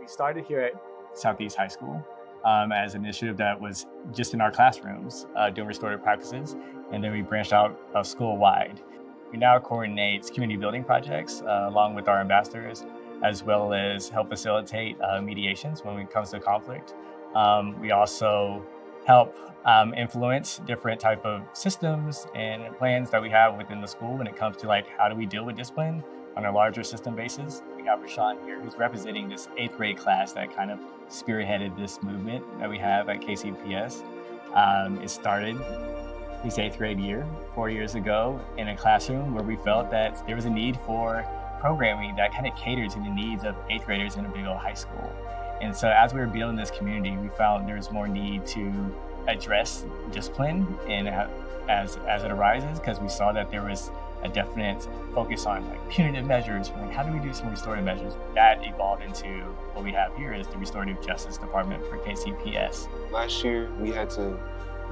We started here at Southeast High School as an initiative that was just in our classrooms doing restorative practices, and then we branched out school-wide. We now coordinate community building projects along with our ambassadors, as well as help facilitate mediations when it comes to conflict. We also help influence different type of systems and plans that we have within the school when it comes to like how do we deal with discipline on a larger system basis. We have Rashawn here who's representing this 8th grade class that kind of spearheaded this movement that we have at KCPS. It started this 8th grade year 4 years ago in a classroom where we felt that there was a need for programming that kind of catered to the needs of 8th graders in a big old high school. And so as we were building this community, we found there was more need to address discipline and as it arises, because we saw that there was a definite focus on like punitive measures, like how do we do some restorative measures? That evolved into what we have here is the Restorative Justice Department for KCPS. Last year, we had to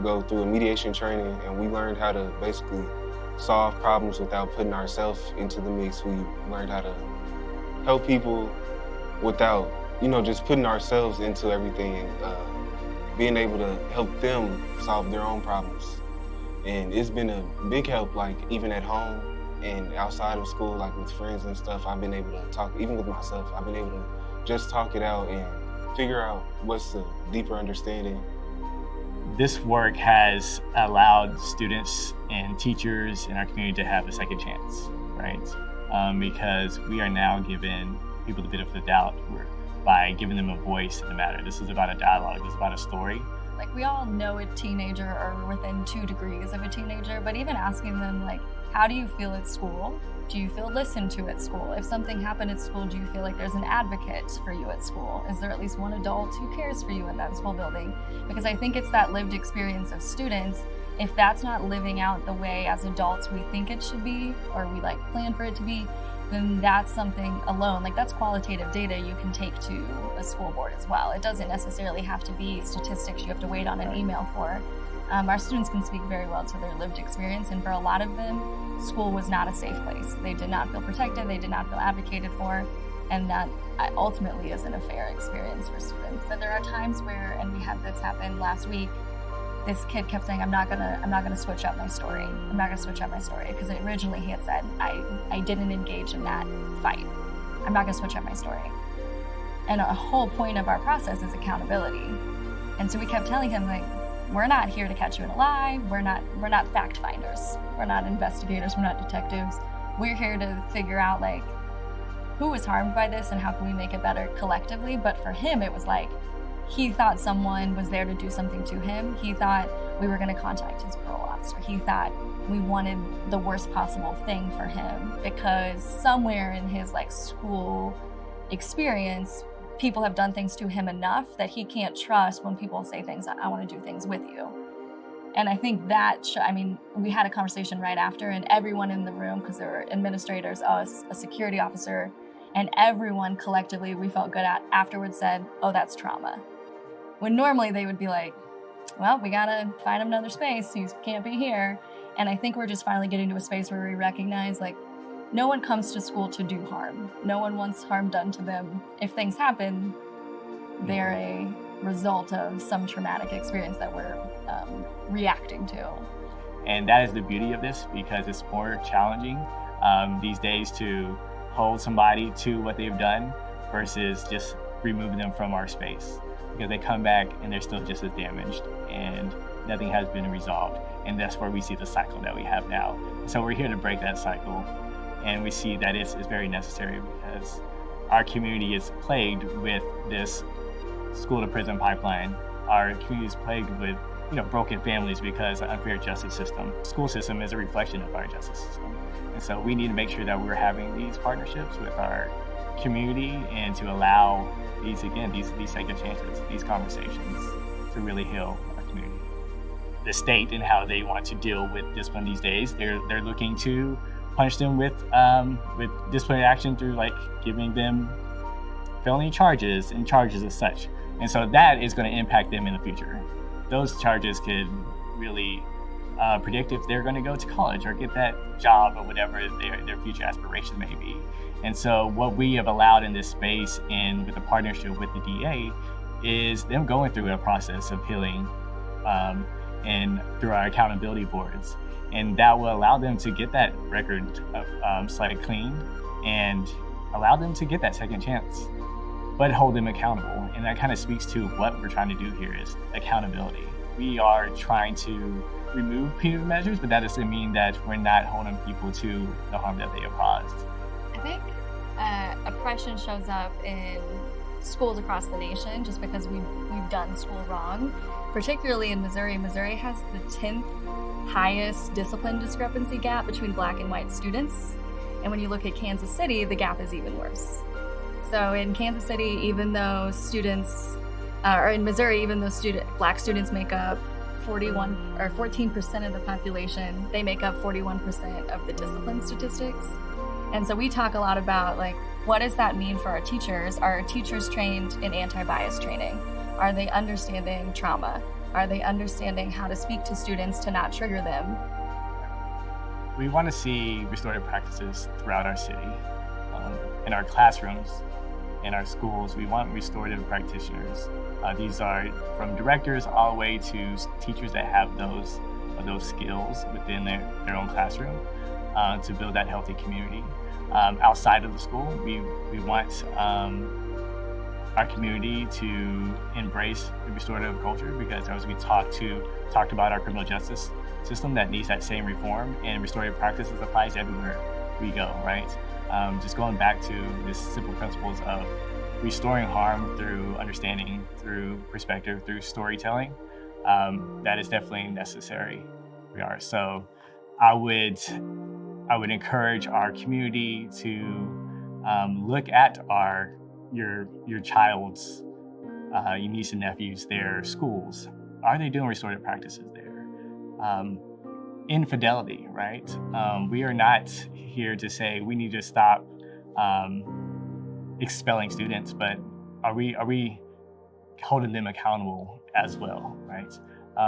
go through a mediation training, and we learned how to basically solve problems without putting ourselves into the mix. We learned how to help people without, just putting ourselves into everything and being able to help them solve their own problems. And it's been a big help, like even at home and outside of school, like with friends and stuff. I've been able to talk, even with myself, I've been able to just talk it out and figure out what's the deeper understanding. This work has allowed students and teachers in our community to have a second chance, right? Because we are now giving people the benefit of the doubt by giving them a voice in the matter. This is about a dialogue, this is about a story. Like we all know a teenager or within 2 degrees of a teenager, but even asking them like, how do you feel at school? Do you feel listened to at school? If something happened at school, do you feel like there's an advocate for you at school? Is there at least one adult who cares for you in that school building? Because I think it's that lived experience of students. If that's not living out the way as adults we think it should be, or we like plan for it to be, then that's something alone, like that's qualitative data you can take to a school board as well. It doesn't necessarily have to be statistics you have to wait on an email for. Our students can speak very well to their lived experience, and for a lot of them, school was not a safe place. They did not feel protected, they did not feel advocated for, and that ultimately isn't a fair experience for students. But there are times where, and we had this happen last week, this kid kept saying, I'm not gonna switch up my story. I'm not gonna switch up my story. Because originally he had said, I didn't engage in that fight. I'm not gonna switch up my story. And a whole point of our process is accountability. And so we kept telling him, like, we're not here to catch you in a lie. We're not fact finders. We're not investigators, we're not detectives. We're here to figure out like who was harmed by this and how can we make it better collectively. But for him, it was like, he thought someone was there to do something to him. He thought we were gonna contact his parole officer. He thought we wanted the worst possible thing for him because somewhere in his like school experience, people have done things to him enough that he can't trust when people say things, I wanna do things with you. And I think that, we had a conversation right after, and everyone in the room, because there were administrators, us, a security officer, and everyone collectively we felt good at afterwards said, oh, that's trauma. When normally they would be like, well, we gotta find him another space, he can't be here. And I think we're just finally getting to a space where we recognize like, no one comes to school to do harm. No one wants harm done to them. If things happen, they're a result of some traumatic experience that we're reacting to. And that is the beauty of this, because it's more challenging these days to hold somebody to what they've done versus just removing them from our space. Because they come back and they're still just as damaged and nothing has been resolved. And that's where we see the cycle that we have now. So we're here to break that cycle. And we see that it's very necessary because our community is plagued with this school to prison pipeline. Our community is plagued with broken families because of unfair justice system. School system is a reflection of our justice system. And so we need to make sure that we're having these partnerships with our community and to allow these second chances, these conversations to really heal our community. The state and how they want to deal with discipline these days, they're looking to punish them with disciplinary action through like giving them felony charges and charges as such. And so that is going to impact them in the future. Those charges could really predict if they're going to go to college or get that job or whatever their future aspirations may be. And so what we have allowed in this space and with the partnership with the DA is them going through a process of healing and through our accountability boards. And that will allow them to get that record slate clean and allow them to get that second chance, but hold them accountable. And that kind of speaks to what we're trying to do here is accountability. We are trying to remove punitive measures, but that doesn't mean that we're not holding people to the harm that they have caused. I think oppression shows up in schools across the nation just because we've done school wrong, particularly in Missouri. Missouri has the 10th highest discipline discrepancy gap between Black and white students. And when you look at Kansas City, the gap is even worse. So in Kansas City, even though students, or in Missouri, even though Black students make up 14% of the population, they make up 41% of the discipline statistics. And so we talk a lot about, like, what does that mean for our teachers? Are our teachers trained in anti-bias training? Are they understanding trauma? Are they understanding how to speak to students to not trigger them? We want to see restorative practices throughout our city. In our classrooms, in our schools, we want restorative practitioners. These are from directors all the way to teachers that have those skills within their own classroom to build that healthy community. Outside of the school, we want our community to embrace the restorative culture, because as we talked about our criminal justice system that needs that same reform, and restorative practices applies everywhere we go, right? Just going back to this simple principles of restoring harm through understanding, through perspective, through storytelling, that is definitely necessary. So I would encourage our community to look at your child's, your niece and nephews, their schools. Are they doing restorative practices there? Infidelity, right? We are not here to say we need to stop expelling students, but are we holding them accountable as well, right?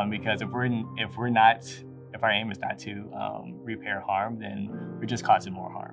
Because if our aim is not to repair harm, then we're just causing more harm.